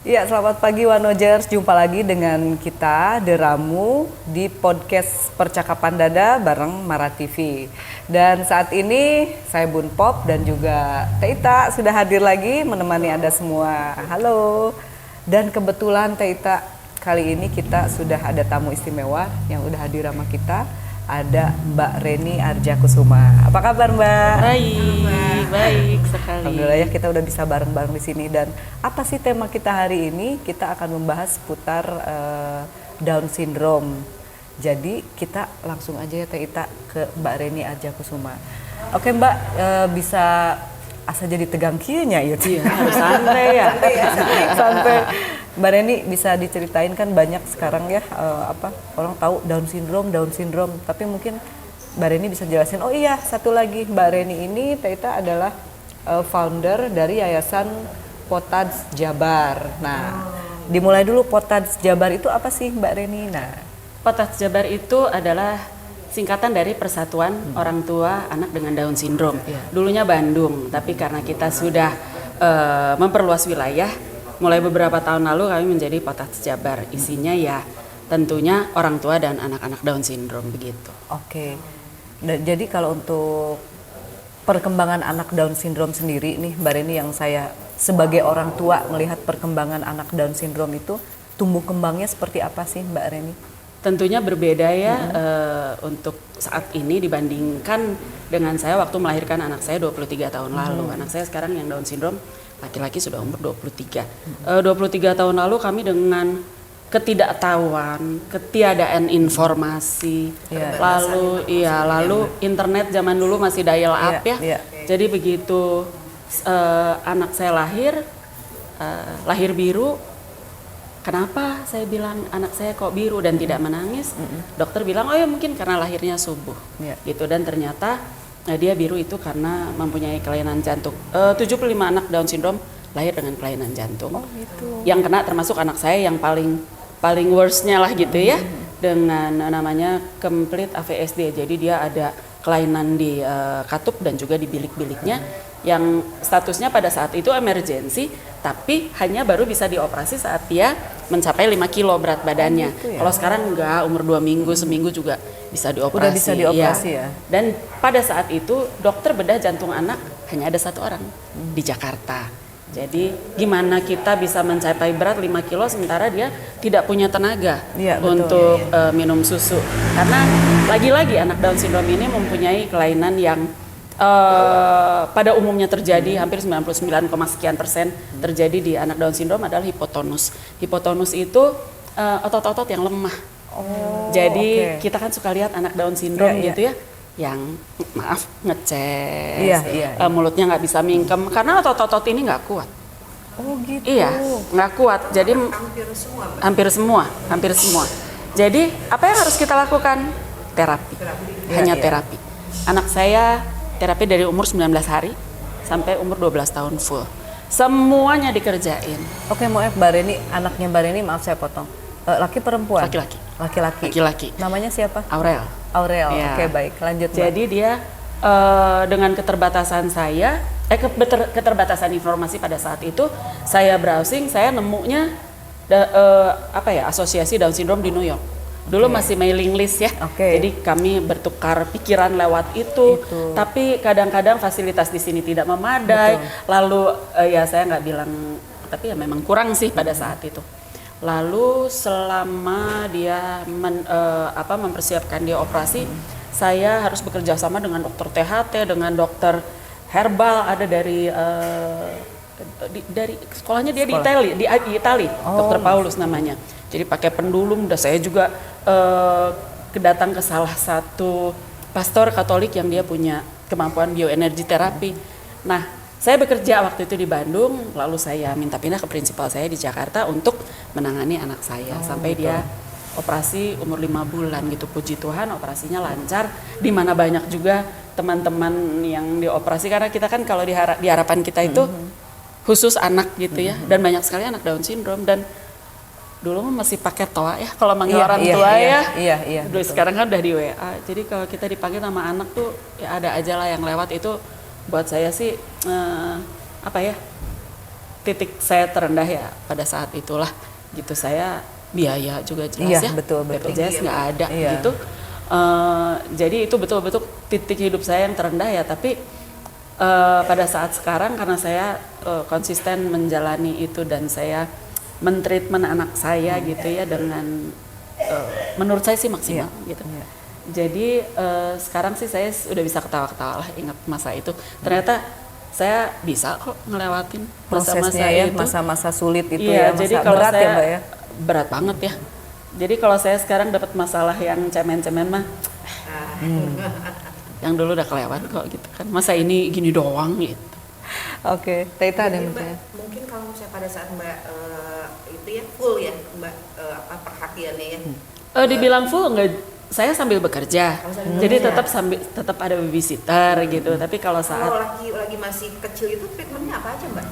Ya, selamat pagi Wanojers. Jumpa lagi dengan kita, The Ramu, di podcast Percakapan Dada bareng Mara TV. Dan saat ini saya Bun Pop dan juga Teita sudah hadir lagi menemani Anda semua. Halo. Dan kebetulan Teita, kali ini kita sudah ada tamu istimewa yang udah hadir sama kita. Ada Mbak Reni Arjakusuma. Apa kabar Mbak? Baik sekali. Alhamdulillah ya kita udah bisa bareng-bareng di sini. Dan apa sih tema kita hari ini? Kita akan membahas seputar Down syndrome. Jadi kita langsung aja ya Teita ke Mbak Reni Arjakusuma. Oke Mbak, bisa asa jadi tegang kieunya ya. Iya, harus santai ya. Sampai Mbak Reni bisa diceritain kan banyak sekarang ya orang tahu Down syndrome, tapi mungkin Mbak Reni bisa jelasin. Oh iya, satu lagi, Mbak Reni ini Teita adalah founder dari Yayasan Potats Jabar. Nah, dimulai dulu Potats Jabar itu apa sih Mbak Reni? Nah, Potats Jabar itu adalah singkatan dari Persatuan Orang Tua Anak dengan Down Syndrome. Dulunya Bandung, tapi karena kita sudah memperluas wilayah, mulai beberapa tahun lalu kami menjadi Potats Jabar. Isinya ya tentunya orang tua dan anak-anak Down Syndrome begitu. Oke. Jadi kalau untuk perkembangan anak Down Syndrome sendiri nih Mbak Reni, yang saya sebagai orang tua melihat perkembangan anak Down Syndrome itu tumbuh kembangnya seperti apa sih Mbak Reni? Tentunya berbeda ya untuk saat ini dibandingkan dengan saya waktu melahirkan anak saya 23 tahun lalu. Anak saya sekarang yang Down Syndrome laki-laki sudah umur 23. 23 tahun lalu kami dengan ketidaktahuan, ketiadaan informasi, lalu internet zaman dulu masih dial up ya. Jadi begitu anak saya lahir biru, kenapa saya bilang anak saya kok biru dan tidak menangis? Dokter bilang oh ya mungkin karena lahirnya subuh, gitu. Dan ternyata dia biru itu karena mempunyai kelainan jantung. 75 anak Down Syndrome lahir dengan kelainan jantung. Oh gitu. Yang kena termasuk anak saya yang paling worst-nya lah gitu ya, dengan namanya complete AVSD. Jadi dia ada kelainan di katup dan juga di bilik-biliknya, yang statusnya pada saat itu emergency, tapi hanya baru bisa dioperasi saat dia mencapai 5 kilo berat badannya. Gitu ya? Kalau sekarang enggak, umur 2 minggu, seminggu juga bisa dioperasi. Udah bisa dioperasi ya? Dan pada saat itu dokter bedah jantung anak hanya ada 1 orang di Jakarta. Jadi gimana kita bisa mencapai berat 5 kilo sementara dia tidak punya tenaga untuk minum susu. Karena lagi-lagi anak Down Syndrome ini mempunyai kelainan yang pada umumnya terjadi hampir 99, sekian persen terjadi di anak Down Syndrome adalah hipotonus. Hipotonus itu otot-otot yang lemah. Jadi kita kan suka lihat anak Down Syndrome gitu ya, yang ngeces, mulutnya nggak bisa mingkem karena otot-otot ini nggak kuat. Oh gitu. Iya, nggak kuat. Jadi hampir semua. Jadi apa yang harus kita lakukan? Terapi. Hanya terapi. Anak saya terapi dari umur 19 hari sampai umur 12 tahun full. Semuanya dikerjain. Oke, maaf Mbak Reni, anaknya Mbak Reni, maaf saya potong. Laki perempuan? Laki-laki. Laki-laki. Namanya siapa? Aurel. Ya. Oke, baik. Lanjut Mbak. Jadi dia dengan keterbatasan saya, keterbatasan informasi pada saat itu, saya browsing, saya nemunya asosiasi Down Syndrome di New York. Dulu masih mailing list ya, jadi kami bertukar pikiran lewat itu. Tapi kadang-kadang fasilitas di sini tidak memadai. Lalu saya nggak bilang, tapi ya memang kurang sih pada saat itu. Lalu selama dia mempersiapkan dia operasi, saya harus bekerja sama dengan dokter THT, dengan dokter herbal, ada dari sekolahnya dia di Itali, dokter Paulus namanya. Jadi pakai pendulum, dan saya juga kedatang ke salah satu pastor Katolik yang dia punya kemampuan bioenergi terapi. Nah, saya bekerja waktu itu di Bandung, lalu saya minta pindah ke prinsipal saya di Jakarta untuk menangani anak saya sampai dia operasi umur 5 bulan gitu. Puji Tuhan operasinya lancar, di mana banyak juga teman-teman yang dioperasi, karena kita kan kalau di harapan kita itu khusus anak gitu ya, dan banyak sekali anak Down Syndrome. Dan dulu masih pakai toa ya kalau manggil orang tua ya. Dulu sekarang kan udah di WA. Jadi kalau kita dipanggil nama anak tuh ya ada aja lah yang lewat. Itu buat saya sih titik saya terendah ya pada saat itulah gitu. Saya biaya juga jelas ya, betul. BPJS nggak ada Iya. gitu. Jadi itu betul-betul titik hidup saya yang terendah ya. Tapi pada saat sekarang karena saya konsisten menjalani itu dan saya mentreatment anak saya gitu ya dengan menurut saya sih maksimal gitu. Jadi sekarang sih saya udah bisa ketawa-ketawa lah ingat masa itu. Ternyata saya bisa kok ngelewatin Prosesnya masa-masa ya, itu. masa-masa sulit itu Iya, ya, jadi masa kalau berat saya, ya Mbak ya. berat banget ya. Jadi kalau saya sekarang dapat masalah yang cemen-cemen mah, yang dulu udah kelewat kok gitu kan. Masa ini gini doang gitu. Oke, Taita ada Jadi, yang Mbak, bertanya? mungkin kalau misalnya pada saat Mbak itu ya full ya Mbak perhatiannya ya. Dibilang full enggak, saya sambil bekerja. Jadi tetap ada babysitter gitu. Tapi kalau saat Kalau lagi masih kecil itu treatmentnya apa aja Mbak?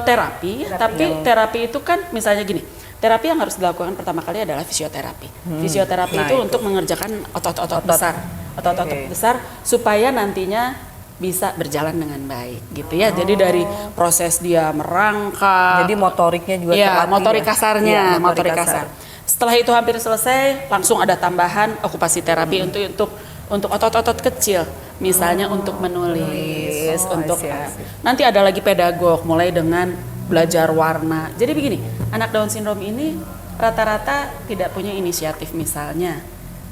terapi, tapi terapi itu kan misalnya gini, terapi yang harus dilakukan pertama kali adalah fisioterapi. Fisioterapi Nah, itu itu. untuk mengerjakan otot-otot besar, otot-otot besar supaya nantinya bisa berjalan dengan baik gitu ya. Jadi dari proses dia merangkak, Jadi motoriknya juga ya, terlatih motorik ya? kasarnya, Iya, motorik kasar. Setelah itu hampir selesai, langsung ada tambahan okupasi terapi untuk otot-otot kecil, misalnya untuk menulis, Oh, untuk I see. nanti ada lagi pedagog, mulai dengan belajar warna. Jadi begini, anak Down syndrome ini rata-rata tidak punya inisiatif misalnya.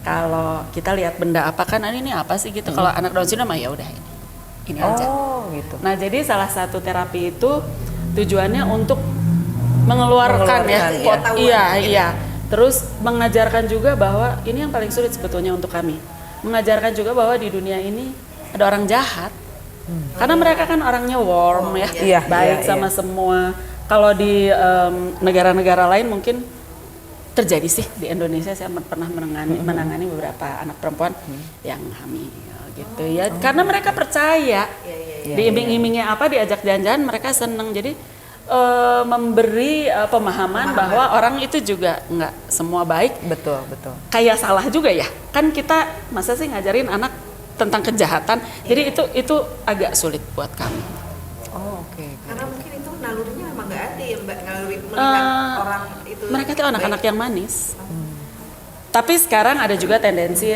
Kalau kita lihat benda apa kan, ini apa sih gitu. Kalau anak Down syndrome ya udah ini aja. Oh gitu. Nah, jadi salah satu terapi itu tujuannya untuk mengeluarkan ya, Mengeluarkan, iya. Terus mengajarkan juga bahwa ini yang paling sulit sebetulnya untuk kami. Mengajarkan juga bahwa di dunia ini ada orang jahat. Karena mereka kan orangnya warm ya, Iya, baik iya, sama semua. Kalau di negara-negara lain mungkin terjadi sih, di Indonesia saya pernah menangani beberapa anak perempuan yang hamil gitu ya. Karena mereka percaya, diiming-imingnya apa, diajak jalan-jalan mereka seneng. Jadi memberi pemahaman bahwa orang itu juga nggak semua baik. Betul. Kayak salah juga ya, kan kita masa sih ngajarin anak tentang kejahatan. Jadi itu agak sulit buat kami. Oh, oke. Karena mungkin itu nalurinya memang nggak ada ya Mbak, naluri melihat orang itu. Mereka tuh anak-anak yang manis. Tapi sekarang ada juga tendensi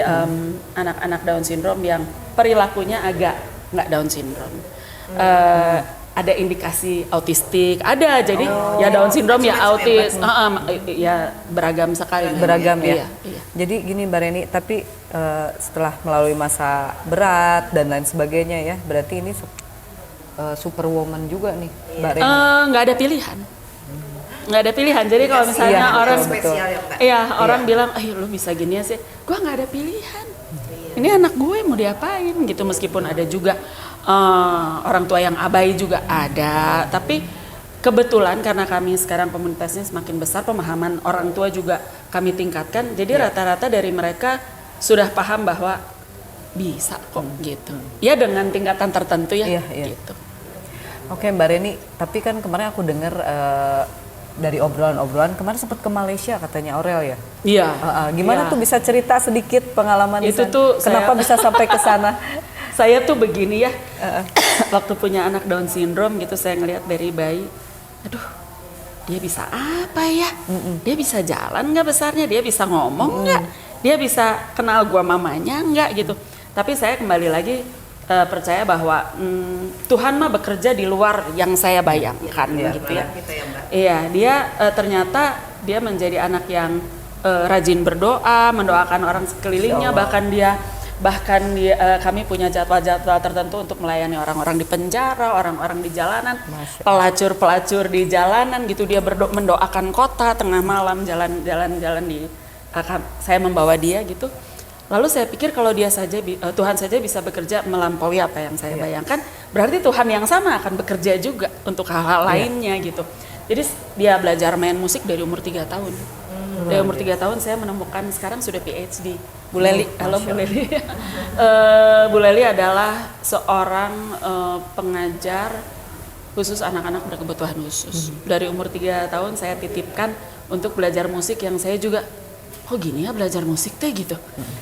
anak-anak Down syndrome yang perilakunya agak nggak Down syndrome. Ada indikasi autistik, ada. Jadi ya Down syndrome ya autis, ya beragam sekali. Beragam ya. Iya. Jadi gini Mbak Reni, tapi setelah melalui masa berat dan lain sebagainya ya, berarti ini superwoman juga nih Mbak Reni. Nggak ada pilihan. Nggak ada pilihan. Jadi kalau misalnya Iya, orang spesial ya Mbak. orang bilang, lu bisa gini ya sih. Gua nggak ada pilihan. Ini anak gue mau diapain gitu, meskipun ada juga orang tua yang abai juga ada. Tapi kebetulan karena kami sekarang komunitasnya semakin besar, pemahaman orang tua juga kami tingkatkan. Jadi rata-rata dari mereka sudah paham bahwa bisa kok gitu. Ya dengan tingkatan tertentu ya. Iya. Gitu. Oke Mbak Reni, tapi kan kemarin aku dengar dari obrolan-obrolan kemarin sempat ke Malaysia katanya Aurel ya. Iya. Gimana Iya. tuh, bisa cerita sedikit pengalaman di Itu sana? tuh Kenapa saya- bisa sampai ke sana? Saya tuh begini ya, waktu punya anak Down syndrome gitu, saya ngelihat dari bayi, aduh, dia bisa apa ya? Dia bisa jalan nggak besarnya? Dia bisa ngomong nggak? Dia bisa kenal gua mamanya nggak gitu? Tapi saya kembali lagi percaya bahwa Tuhan mah bekerja di luar yang saya bayangkan gitu ya. Gitu ya Mbak. Iya, dia ternyata dia menjadi anak yang rajin berdoa, mendoakan orang sekelilingnya, bahkan kami punya jadwal-jadwal tertentu untuk melayani orang-orang di penjara, orang-orang di jalanan, pelacur-pelacur di jalanan gitu. Dia mendoakan kota tengah malam, jalan-jalan di saya membawa dia gitu. Lalu saya pikir kalau Tuhan saja bisa bekerja melampaui apa yang saya bayangkan, berarti Tuhan yang sama akan bekerja juga untuk hal-hal lainnya gitu. Jadi dia belajar main musik dari umur 3 tahun. Dari umur 3 tahun saya menemukan sekarang sudah PhD. Bu Leli, halo Bu Leli. Bu Leli adalah seorang pengajar khusus anak-anak berkebutuhan khusus. Dari umur 3 tahun saya titipkan untuk belajar musik yang saya juga, oh gini ya belajar musik teh gitu.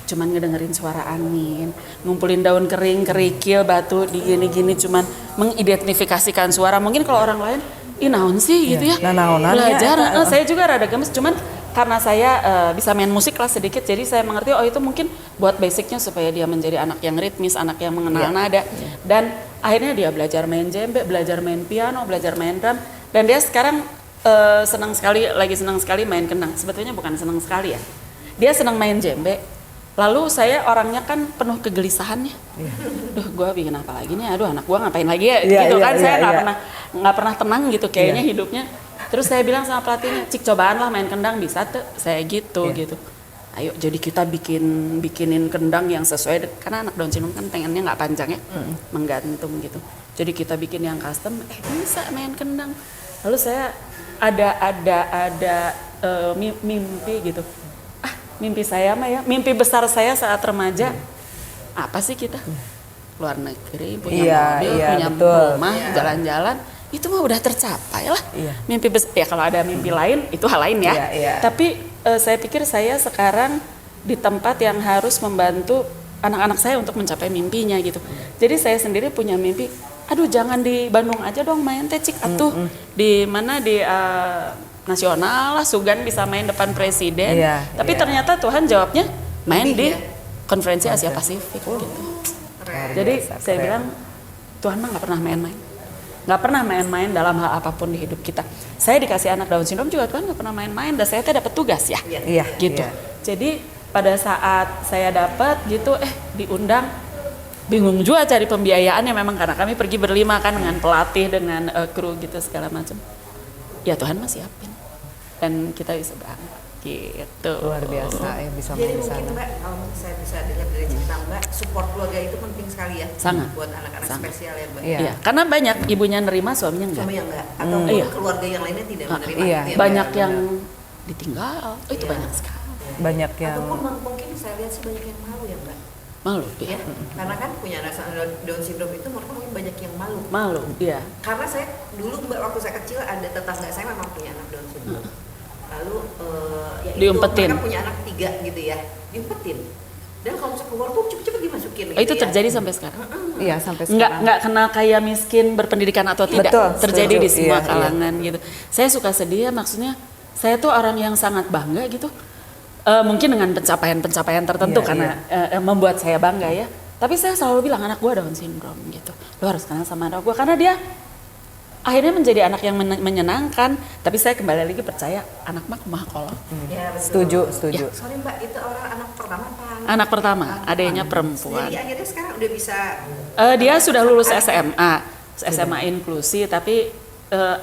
Cuman ngedengerin suara angin, ngumpulin daun kering, kerikil, batu, di gini-gini, cuman mengidentifikasikan suara. Mungkin kalau orang lain ih naon sih gitu ya. Nah, naonannya Belajar, eta, saya juga rada gemes, cuman karena saya bisa main musik lah sedikit, jadi saya mengerti oh itu mungkin buat basicnya supaya dia menjadi anak yang ritmis, anak yang mengenal nada. Dan akhirnya dia belajar main djembe, belajar main piano, belajar main drum, dan dia sekarang lagi senang sekali main kendang. Sebetulnya bukan senang sekali ya, dia senang main djembe. Lalu saya orangnya kan penuh kegelisahannya. Duh, gue bikin apa lagi nih? Aduh, anak gue ngapain lagi ya? Gitu kan, saya nggak pernah tenang gitu kayaknya hidupnya. Terus saya bilang sama pelatihnya, Cik cobaan lah main kendang bisa tuh. Saya gitu. Ayo, jadi kita bikinin kendang yang sesuai karena anak Down syndrome kan pengennya nggak panjang ya, menggantung gitu. Jadi kita bikin yang custom, bisa main kendang. Lalu saya ada mimpi gitu. Mimpi saya mah ya, mimpi besar saya saat remaja, apa sih kita? Luar negeri, punya mobil, punya rumah, jalan-jalan, itu mah udah tercapai lah. Mimpi besar, ya kalau ada mimpi lain, itu hal lain ya. Tapi saya pikir saya sekarang di tempat yang harus membantu anak-anak saya untuk mencapai mimpinya gitu. Jadi saya sendiri punya mimpi, aduh jangan di Bandung aja dong main teh Cik atuh. Di mana di nasional lah, Sugan bisa main depan presiden. Tapi ternyata Tuhan jawabnya main di konferensi Asia Pasifik gitu. Jadi saya bilang Tuhan mah nggak pernah main-main, nggak pernah main-main dalam hal apapun di hidup kita. Saya dikasih anak Down syndrome juga Tuhan nggak pernah main-main, dan saya dapat tugas ya, gitu. Jadi pada saat saya dapat gitu, diundang, bingung juga cari pembiayaannya memang karena kami pergi berlima kan dengan pelatih, dengan kru gitu segala macam. Ya Tuhan mah siapin dan kita bisa banget gitu. Luar biasa ya bisa main di sana. Jadi mungkin Mbak, kalau saya bisa dengar dari cerita Mbak, support keluarga itu penting sekali ya. Sangat. Buat anak-anak spesial ya Mbak. Iya, karena banyak ibunya nerima, suaminya enggak. Suaminya enggak, atau keluarga yang lainnya tidak menerima. Banyak yang ditinggal, itu banyak sekali. Banyak yang ataupun mungkin saya lihat sih banyak yang malu ya Mbak. Malu Ya, karena kan punya anak Down syndrome itu mereka mungkin banyak yang malu. Malu, iya. Karena saya dulu Mbak waktu saya kecil ada tetangga saya memang punya anak Down syndrome. Lalu ya diumpetin. Mereka punya anak 3 gitu ya, diumpetin. Dan kalau misalnya keluar tuh cepet-cepet dimasukin gitu itu ya. terjadi sampai sekarang. Iya sampai sekarang. Nggak kenal kaya miskin berpendidikan atau tidak. Betul, terjadi setuju. di semua Iya, kalangan gitu. Saya suka sedih ya, maksudnya saya tuh orang yang sangat bangga gitu. Mungkin dengan pencapaian-pencapaian tertentu karena membuat saya bangga ya. Tapi saya selalu bilang anak gue Down syndrome gitu. Lo harus kenal sama anak gue karena dia akhirnya menjadi anak yang menyenangkan. Tapi saya kembali lagi percaya anak mah kumaha kolot. Ya, betul. Setuju. Ya, sorry Mbak, itu orang anak pertama apa? Anak pertama, adanya perempuan. Jadi akhirnya sekarang udah bisa. Dia sudah lulus SMA inklusi, tapi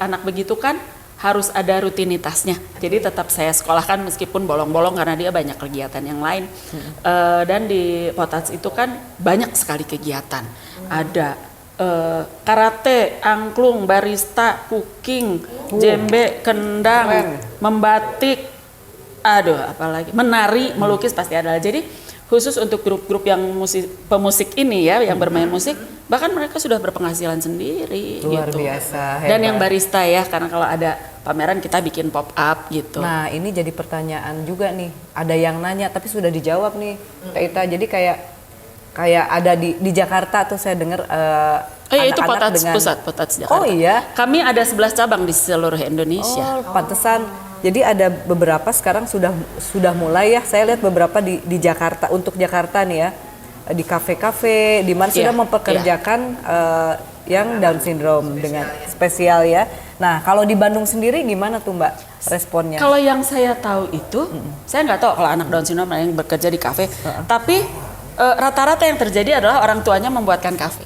anak begitu kan harus ada rutinitasnya. Jadi tetap saya sekolahkan meskipun bolong-bolong karena dia banyak kegiatan yang lain. Dan di Potats itu kan banyak sekali kegiatan. Ada karate, angklung, barista, cooking, djembe, kendang, membatik, apalagi menari, melukis pasti ada. Jadi khusus untuk grup-grup yang pemusik ini ya, yang bermain musik, bahkan mereka sudah berpenghasilan sendiri. Luar gitu. biasa, hebat. Dan yang barista ya, karena kalau ada pameran kita bikin pop up gitu. Nah ini jadi pertanyaan juga nih, ada yang nanya tapi sudah dijawab nih Kak Ita. Jadi kayak ada di Jakarta tuh saya dengar itu Potats Jakarta. Oh iya. Kami ada 11 cabang di seluruh Indonesia. Oh pantesan. Jadi ada beberapa sekarang sudah mulai ya. Saya lihat beberapa di Jakarta, untuk Jakarta nih ya, di kafe-kafe di mana sudah mempekerjakan yang Down syndrome dengan spesial ya. Nah kalau di Bandung sendiri gimana tuh Mbak responnya? Kalau yang saya tahu itu, saya nggak tahu kalau anak Down syndrome yang bekerja di kafe, tapi rata-rata yang terjadi adalah orang tuanya membuatkan kafe,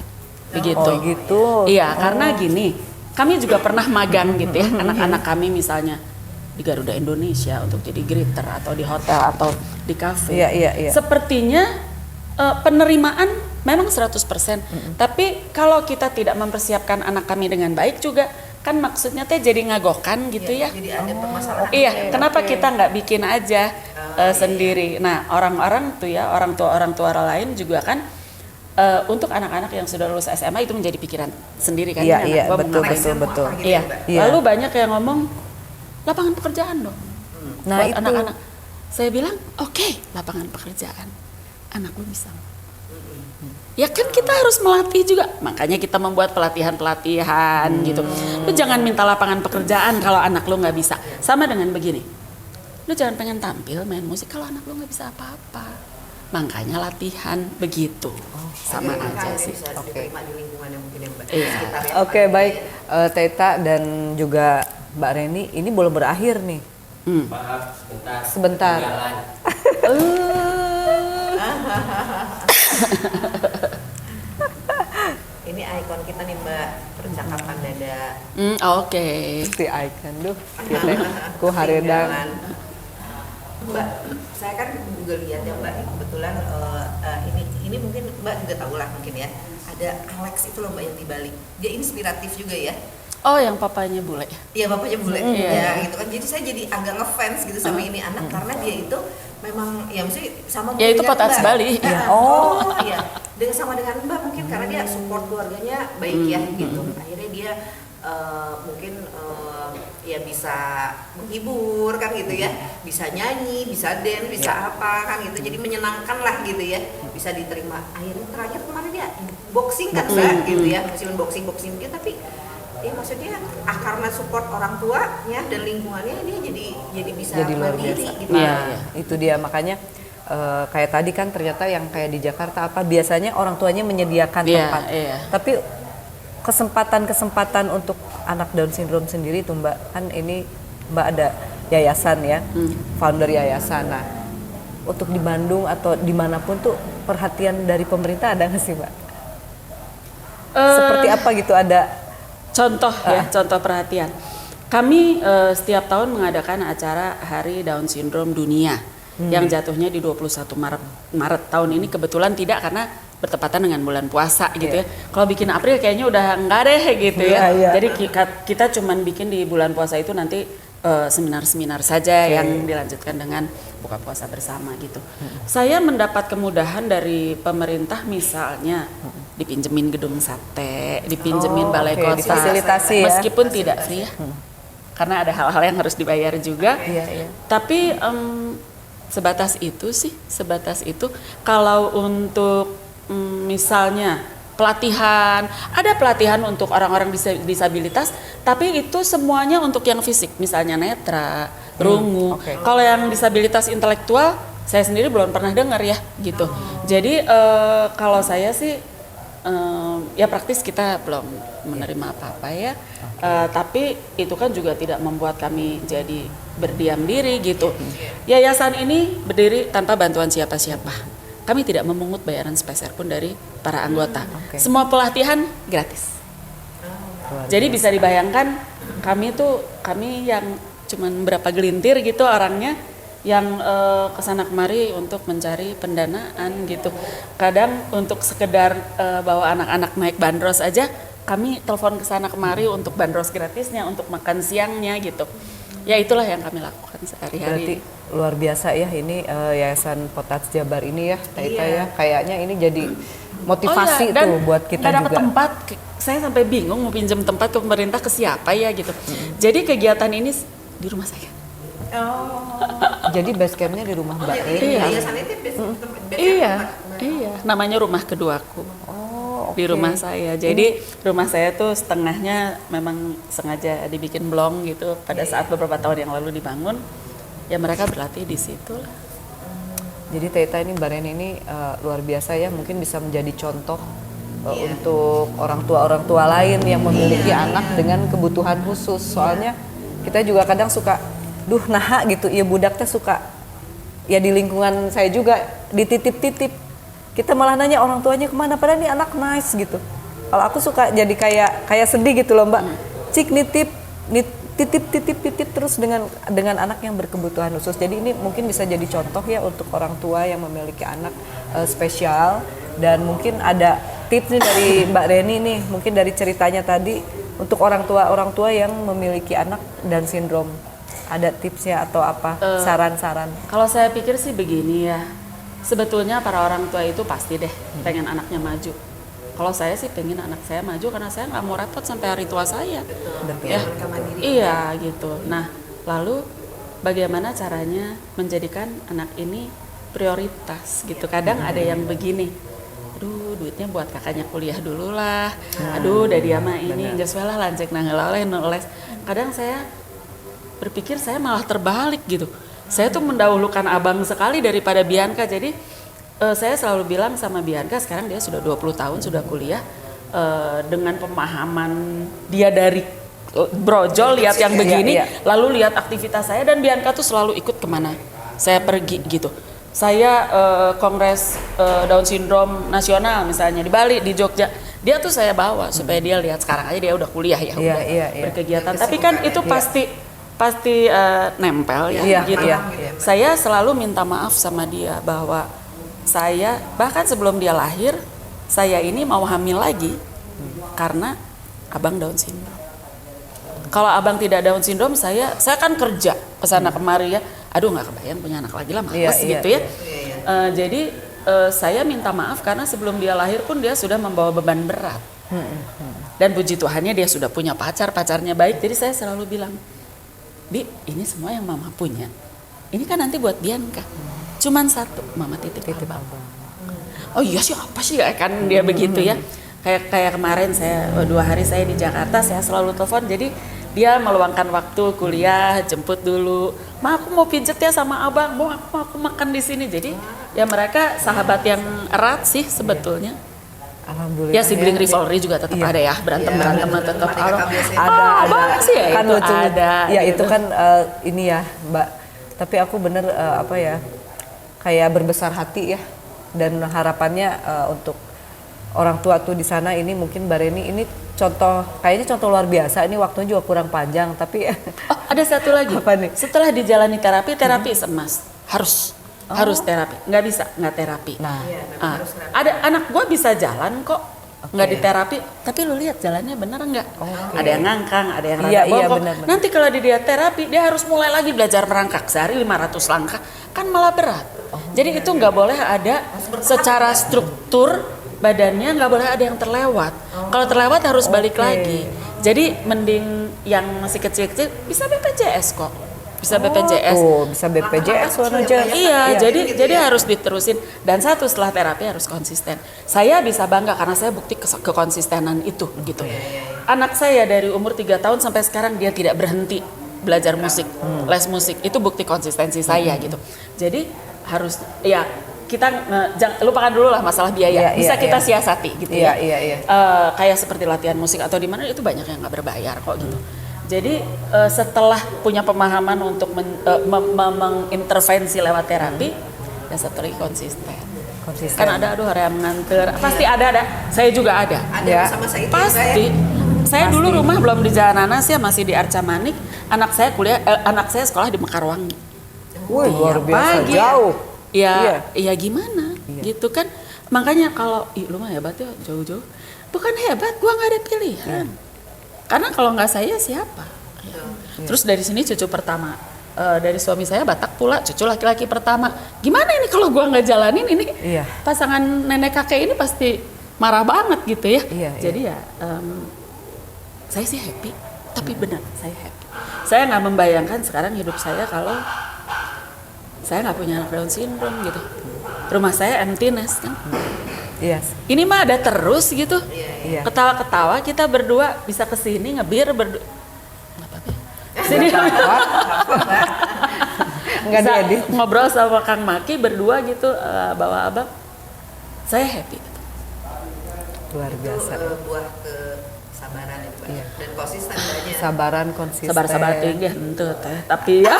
begitu. Oh gitu. Iya, karena gini, kami juga pernah magang gitu ya, anak-anak kami misalnya di Garuda Indonesia untuk jadi greeter atau di hotel atau di kafe. Iya. Sepertinya penerimaan memang 100%. Tapi kalau kita tidak mempersiapkan anak kami dengan baik juga, kan maksudnya teh jadi ngagokan gitu ya. Jadi ada permasalahan. Iya, kenapa kita nggak bikin aja sendiri? Nah, orang-orang tuh ya, orang tua lain juga kan untuk anak-anak yang sudah lulus SMA itu menjadi pikiran sendiri kan. Iya, betul. Iya. Lalu banyak yang ngomong lapangan pekerjaan dong. Nah, buat itu anak-anak. Saya bilang, oke, lapangan pekerjaan. Anak lu bisa. Ya kan kita harus melatih juga, makanya kita membuat pelatihan gitu. Lu jangan minta lapangan pekerjaan kalau anak lu nggak bisa. Sama dengan begini, lu jangan pengen tampil main musik kalau anak lu nggak bisa apa-apa. Makanya latihan begitu, sama aja sih. Bisa diterima di lingkungan yang mungkin yang Iya. sekitar ya. Oke, baik. Teta dan juga Mbak Reni, ini belum berakhir nih. Maaf, Sebentar. Jalan. Ini ikon kita nih Mbak, percakapan dada. Oke. Si icon duh. Kita ku haredan. Ketinggalan. Mbak, saya kan juga lihat ya Mbak, kebetulan ini mungkin Mbak juga tahu lah mungkin ya. Ada Alex itu loh Mbak yang di Bali. Dia inspiratif juga ya. Oh, yang papanya bule. Iya bapaknya bule, Iya. ya gitu kan. Jadi saya jadi agak ngefans gitu sama ini anak karena dia itu memang ya mesti sama Ya, itu dengan Potats Mbak. Bali. Nah, Oh. iya. Dengan sama dengan Mbak mungkin karena dia support keluarganya baik ya gitu. Akhirnya dia mungkin ya bisa menghibur kan gitu ya, bisa nyanyi, bisa dance, bisa apa kan gitu. Jadi menyenangkan lah gitu ya, bisa diterima. Akhirnya terakhir kemarin dia boxing kan Mbak gitu ya, meskipun boxing dia tapi ya maksudnya karena support orang tuanya dan lingkungannya dia jadi bisa Jadi luar mandiri biasa. gitu. Nah, Iya. itu dia makanya kayak tadi kan ternyata yang kayak di Jakarta apa biasanya orang tuanya menyediakan Iya, tempat. iya. Tapi kesempatan untuk anak Down syndrome sendiri tuh Mbak, kan ini Mbak ada yayasan ya, founder yayasan. Nah, untuk di Bandung atau dimanapun tuh perhatian dari pemerintah ada nggak sih Mbak? Seperti apa gitu ada? Contoh ya, contoh perhatian. Kami setiap tahun mengadakan acara Hari Down Syndrome Dunia yang jatuhnya di 21 Maret. Tahun ini kebetulan tidak karena bertepatan dengan bulan puasa gitu ya. Kalau bikin April kayaknya udah enggak deh gitu ya. Iya. Jadi kita cuman bikin di bulan puasa itu nanti seminar-seminar saja yang dilanjutkan dengan buka puasa bersama gitu. Saya mendapat kemudahan dari pemerintah misalnya dipinjemin gedung sate, dipinjemin balai oke, kota, difasilitasi ya. meskipun tidak free ya. Karena ada hal-hal yang harus dibayar juga. Iya. Tapi sebatas itu sih, sebatas itu. Kalau untuk misalnya pelatihan, ada pelatihan untuk orang-orang disabilitas, tapi itu semuanya untuk yang fisik, misalnya netra, rungu. oke. Kalau yang disabilitas intelektual, saya sendiri belum pernah dengar ya, gitu. Jadi kalau saya sih ya praktis kita belum menerima apa-apa ya. Tapi itu kan juga tidak membuat kami jadi berdiam diri gitu. Yayasan ini berdiri tanpa bantuan siapa-siapa. Kami tidak memungut bayaran sepeser pun dari para anggota. Oke. Semua pelatihan gratis. Jadi bisa dibayangkan kami yang cuman berapa gelintir gitu orangnya yang kesana kemari untuk mencari pendanaan gitu. Kadang untuk sekedar bawa anak-anak naik bandros aja kami telepon kesana kemari untuk bandros gratisnya, untuk makan siangnya gitu. Ya itulah yang kami lakukan Berarti sehari-hari. luar biasa ya ini Yayasan Potats Jabar ini ya, Taita Iya. ya. Kayaknya ini jadi motivasi dan tuh buat kita nggak dapat juga. tempat. Saya sampai bingung mau pinjam tempat ke pemerintah ke siapa ya gitu. Jadi kegiatan ini di rumah saya. Jadi base campnya di rumah Mbak Reni. Iya. Yayasan itu Iya, iya. Namanya rumah keduaku. Oh, Di oke. rumah saya. Jadi rumah saya tuh setengahnya memang sengaja dibikin blong gitu. Pada saat beberapa tahun yang lalu dibangun, ya mereka berlatih di situ lah. Jadi Taita ini Mbak Reni ini luar biasa ya, mungkin bisa menjadi contoh untuk orang tua lain yang memiliki anak dengan kebutuhan khusus. Soalnya kita juga kadang suka, duh nah gitu, ya budak teh suka, ya di lingkungan saya juga dititip-titip. Kita malah nanya orang tuanya kemana, padahal nih anak nice gitu. Kalau aku suka jadi kayak sedih gitu loh Mbak. Cik titip terus dengan anak yang berkebutuhan khusus. Jadi ini mungkin bisa jadi contoh ya untuk orang tua yang memiliki anak spesial. Dan mungkin ada tips nih dari Mbak Reni nih, mungkin dari ceritanya tadi untuk orang tua yang memiliki anak dan sindrom. Ada tipsnya atau apa saran-saran? Kalau saya pikir sih begini ya. Sebetulnya para orang tua itu pasti deh pengen anaknya maju. Kalau saya sih pengen anak saya maju karena saya nggak mau repot sampai hari tua saya. Ya, iya gitu. Nah, lalu bagaimana caranya menjadikan anak ini prioritas gitu? Kadang ada yang begini, aduh duitnya buat kakaknya kuliah dulu lah, aduh udah dia mah ini geus we lah lanjut nanggelaleh nulis. Kadang saya berpikir saya malah terbalik gitu, saya tuh mendahulukan abang sekali daripada Bianca. Jadi saya selalu bilang sama Bianca, sekarang dia sudah 20 tahun sudah kuliah, dengan pemahaman dia dari brojol lihat yang begini, lalu lihat aktivitas saya, dan Bianca tuh selalu ikut kemana saya pergi gitu. Saya kongres Down Syndrome nasional misalnya di Bali, di Jogja, dia tuh saya bawa supaya dia lihat. Sekarang aja dia udah kuliah ya, udah berkegiatan. Tapi kan itu pasti nempel ya, gitu. Saya selalu minta maaf sama dia bahwa saya bahkan sebelum dia lahir, saya ini mau hamil lagi karena abang Down Syndrome. Kalau abang tidak Down Syndrome, saya kan kerja kesana kemari ya. Aduh nggak kebayang punya anak lagi lah, males gitu ya. Jadi saya minta maaf karena sebelum dia lahir pun dia sudah membawa beban berat. Dan puji Tuhannya dia sudah punya pacarnya baik. Jadi saya selalu bilang, Bi, ini semua yang mama punya. Ini kan nanti buat Bianca. Cuman satu, mama titip abang. Oh iya sih, apa sih kan dia begitu ya. Kayak kemarin saya 2 hari saya di Jakarta, saya selalu telepon. Jadi dia meluangkan waktu kuliah, jemput dulu. Ma, aku mau pijet ya sama abang. Mau aku makan di sini. Jadi ya mereka sahabat yang erat sih sebetulnya. Alhamdulillah. Ya sibling rivalry juga tetap ada ya, berantem tetap ada sih ya, kan itu lucu. ada. Ya gitu. itu kan ini ya Mbak. Tapi aku bener kayak berbesar hati ya, dan harapannya untuk orang tua tuh di sana ini mungkin Mbak Reni ini kayaknya contoh luar biasa. Ini waktunya juga kurang panjang tapi ada satu lagi. Apa nih? Setelah dijalani terapi emas harus terapi. Nggak bisa nggak terapi. Nah, ada anak gua bisa jalan kok nggak diterapi, tapi lu lihat jalannya bener nggak? Ada yang ngangkang, ada yang rada bongkok. Bener. Nanti kalau dia terapi dia harus mulai lagi belajar merangkak sehari 500 langkah, kan malah berat. Jadi itu nggak boleh ada secara struktur badannya, nggak boleh ada yang terlewat. Kalau terlewat harus balik lagi. Jadi mending yang masih kecil-kecil bisa BPJS kok. Bisa BPJS. Bisa BPJS aja. Iya, jadi harus diterusin. Dan satu, setelah terapi harus konsisten. Saya bisa bangga karena saya bukti kekonsistenan itu gitu. Anak saya dari umur 3 tahun sampai sekarang dia tidak berhenti belajar musik, les musik. Itu bukti konsistensi saya gitu. Jadi harus ya kita jangan lupakan dulu lah masalah biaya. Bisa kita siasati gitu ya. Kayak seperti latihan musik atau di mana itu banyak yang nggak berbayar kok gitu. Jadi setelah punya pemahaman untuk mengintervensi lewat terapi, ya setelah konsisten. Kan ada hari yang mengantar, pasti ada. Saya juga ada. Ada sama saya itu pasti. Juga, ya? Saya dulu rumah belum di Jalan Nanas ya, masih di Arca Manik. Anak saya sekolah di Mekarwangi. Wih, luar biasa jauh. Ya gimana gitu kan. Makanya kalau lu mah hebat ya jauh-jauh. Bukan hebat, gua nggak ada pilihan. Karena kalau nggak saya siapa? Terus dari sini cucu pertama dari suami saya Batak pula, cucu laki-laki pertama. Gimana ini kalau gua nggak jalanin ini? Pasangan nenek kakek ini pasti marah banget gitu ya. Jadi ya saya sih happy, tapi benar saya happy. Saya nggak membayangkan sekarang hidup saya kalau saya nggak punya anak Down syndrome gitu. Rumah saya empty nest kan. Ini mah ada terus gitu. Ketawa-ketawa kita berdua bisa kesini ngebir berdua. Nggak apa-apa. Sini nggak diedit. Ngobrol sama Kang Maki berdua gitu, bawa abang. Saya happy. Gitu. Luar biasa. Buah kesabaran itu dan konsisten banyak. Sabaran konsisten. Sabar tinggi ente teh. Tapi ya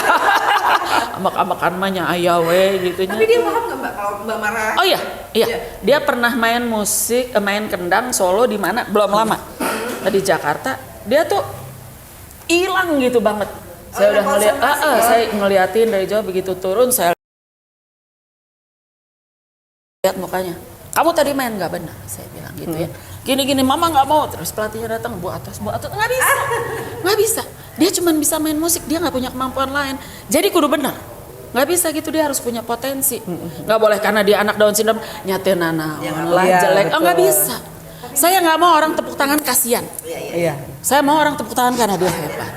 amak-amakan mah nya aya we gitu nya. Tapi dia paham enggak Mbak kalau Mbak marah? Oh iya. Dia pernah main musik, main kendang solo di mana belum lama. Di Jakarta. Dia tuh hilang gitu banget. Saya udah ngeliat, saya ngeliatin dari jauh begitu turun saya lihat mukanya. Kamu tadi main nggak benar, saya bilang gitu ya. Gini mama nggak mau, terus pelatihnya datang bu atas nggak bisa. Dia cuma bisa main musik, dia nggak punya kemampuan lain. Jadi kudu benar, nggak bisa gitu, dia harus punya potensi. Nggak boleh karena dia anak Down syndrome nyatir jelek, nggak bisa. Saya nggak mau orang tepuk tangan kasihan. Saya mau orang tepuk tangan karena dia hebat.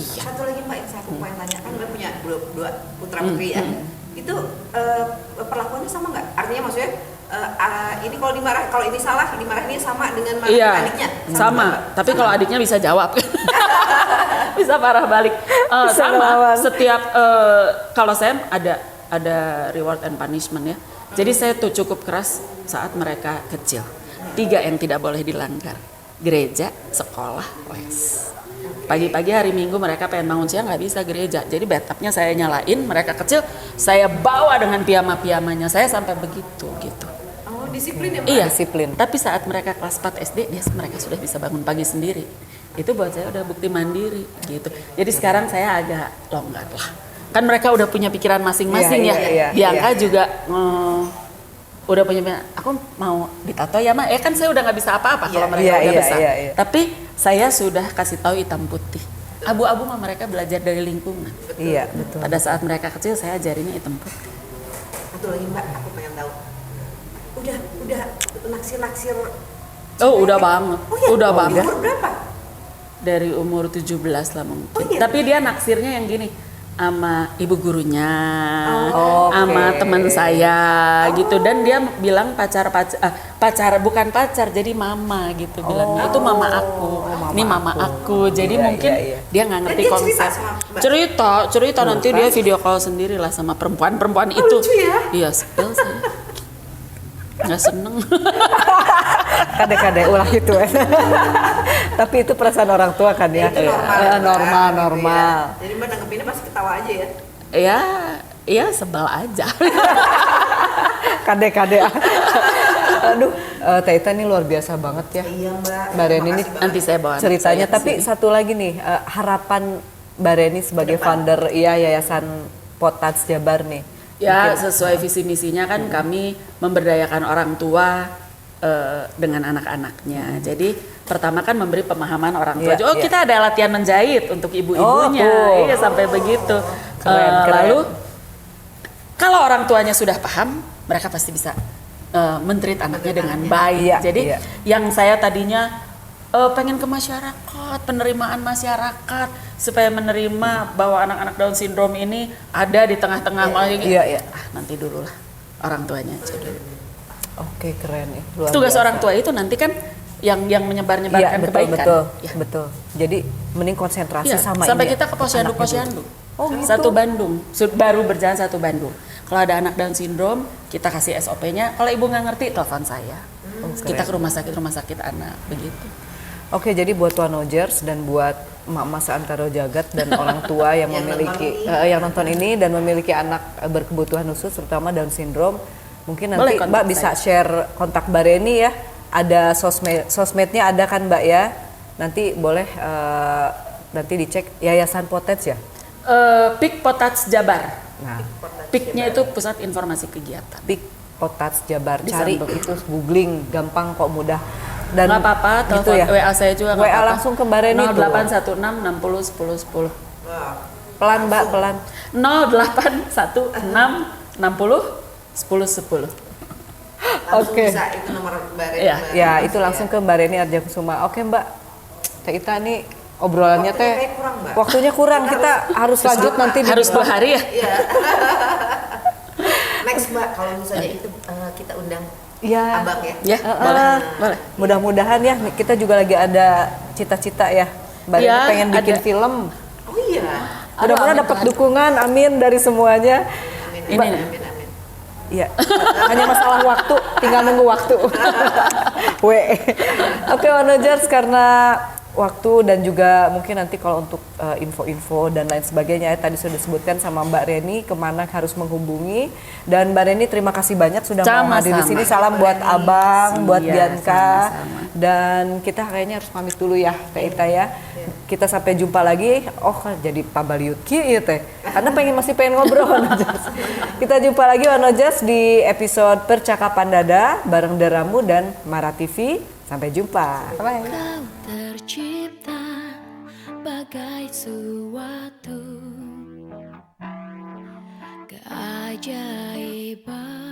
Satu lagi Mbak, yang saya pengen tanya, kan Mbak punya dua putra putri ya. Itu perlakuannya sama nggak? Artinya maksudnya ini kalau ini salah dimarahinnya sama dengan marahin Iya, adiknya. sama. Tapi kalau adiknya bisa jawab, bisa marah balik. Bisa Sama. ngelawan. Setiap kalau saya ada reward and punishment ya. Jadi saya tuh cukup keras saat mereka kecil. 3 yang tidak boleh dilanggar: gereja, sekolah, les. Pagi-pagi hari Minggu mereka pengen bangun siang nggak bisa gereja. Jadi bathtubnya saya nyalain, mereka kecil saya bawa dengan piyama-piyamanya. Saya sampai begitu gitu. Oh, disiplin ya, Mbak? Iya, Disiplin. Tapi saat mereka kelas 4 SD, mereka sudah bisa bangun pagi sendiri. Itu buat saya udah bukti mandiri gitu. Jadi sekarang saya agak longgar lah. Kan mereka udah punya pikiran masing-masing Iya, ya. Bianca juga udah punya, aku mau ditato ya Ma. Kan saya udah nggak bisa apa-apa kalau mereka udah besar. Iya. Tapi saya sudah kasih tahu hitam putih. Abu-abu mah mereka belajar dari lingkungan. Iya, betul. Pada saat mereka kecil saya ajarinnya hitam putih. Satu lagi Mbak, aku pengen tahu. Udah naksir-naksir. Oh, udah banget. Oh, iya? Udah banget. Umur berapa? Dari umur 17 lah mungkin. Oh, iya? Tapi dia naksirnya yang gini, sama ibu gurunya, oke. sama teman saya gitu. Dan dia bilang pacar bukan pacar, jadi mama gitu bilangnya. Itu mama aku, ini mama aku. Jadi Iya, mungkin iya. dia nggak ngerti Dan dia konsep. cerita sama Mbak? Cerita nanti dia video call sendiri lah sama perempuan itu. lucu ya? Iya, sebel saya. Nggak seneng. Kade-kade ulah gitu ya. Tapi itu perasaan orang tua kan ya. Itu normal. Normal. Gitu ya. Jadi Mbak nanggepinnya pasti ketawa aja ya. Iya sebel aja. Kade-kade. Aduh, Teh Ita ini luar biasa banget ya. Iya Mbak. Mbak Reni ini Makasih banget. Nanti saya bawa anak ceritanya. saya ke Tapi sini. satu lagi nih, harapan Mbak Reni sebagai founder Yayasan Potats Jabar nih. Ya, sesuai visi misinya kan kami memberdayakan orang tua dengan anak-anaknya. Jadi pertama kan memberi pemahaman orang tua. Iya, iya. Kita ada latihan menjahit untuk ibu-ibunya. Oh, Iya, sampai begitu. Keren. Lalu kalau orang tuanya sudah paham, mereka pasti bisa men-treat anaknya dengan baik. Iya, Jadi iya. yang saya tadinya pengen ke masyarakat, penerimaan masyarakat supaya menerima bahwa anak-anak Down syndrome ini ada di tengah-tengah Iya. nanti dulu lah orang tuanya aja dulu. Oke, keren ya. Luar Tugas biasa. orang tua itu nanti kan yang menyebar-nyebarkan kebaikan. Ya. Betul. Jadi mending konsentrasi Iya, sama sampai ini ya, kita ke posyandu anaknya dulu. Oh, gitu. Satu Bandung, baru berjalan satu Bandung. Kalau ada anak Down syndrome, kita kasih SOP-nya. Kalau ibu nggak ngerti, telepon saya. Kita ke rumah sakit anak begitu. Oke, jadi buat Wanojers dan buat emak-emak seantero jagat dan orang tua yang memiliki yang nonton ini dan memiliki anak berkebutuhan khusus terutama Down syndrome, mungkin nanti Boleh kontak Mbak bisa share kontak Mbak Reni ya. Ada sosmednya ada kan Mbak ya. Nanti boleh nanti dicek Yayasan Potats ya. PIK Potats Jabar. Nah, PIK-nya itu Pusat Informasi Kegiatan. Pik Potats Jabar. Bisa, Cari Mbak. itu googling gampang kok mudah. Dan Nggak apa-apa, gitu telepon ya. WA saya juga nggak WA apa-apa. langsung ke Mbak Reni tuh. 0816 60 10 10. Wah. Pelan Mbak, pelan. 0816 60 10 10. Langsung Oke. bisa itu nomor Mbak Reni. Iya. Mbak. Ya, itu langsung ke Mbak Reni Arjakusuma. Oke Mbak, Teh Ita nih obrolannya Waktunya teh kayak kurang, Mbak. waktunya kurang. Kita harus lanjut nanti di Harus 2 hari ya? Iya. Next Mbak, kalau misalnya itu kita undang Ya, Abang ya. Ya, boleh. mudah-mudahan ya kita juga lagi ada cita-cita ya. Mbak Reni Ya, pengen bikin ada. film. Oh iya. Mudah-mudahan amin, dapat Tuhan. dukungan, amin dari semuanya. Amin, Ini amin, nih. amin, amin. Iya, hanya masalah waktu, tinggal nunggu waktu. Oke, Wanojers, karena waktu dan juga mungkin nanti kalau untuk info-info dan lain sebagainya tadi sudah disebutkan sama Mbak Reni kemana harus menghubungi. Dan Mbak Reni terima kasih banyak sudah mau hadir di sini. Salam buat Abang, buat Iya, Bianca. sama-sama. Dan kita kayaknya harus pamit dulu ya, Teh Ita ya. Kita sampai jumpa lagi. Oh, jadi pabaliut kieu teh. Karena masih pengen ngobrol Wanojers. Kita jumpa lagi Wanojers di episode Percakapan Dada bareng Deramu dan Mara TV. Sampai jumpa. Bye. Kau tercipta bagai suatu keajaiban.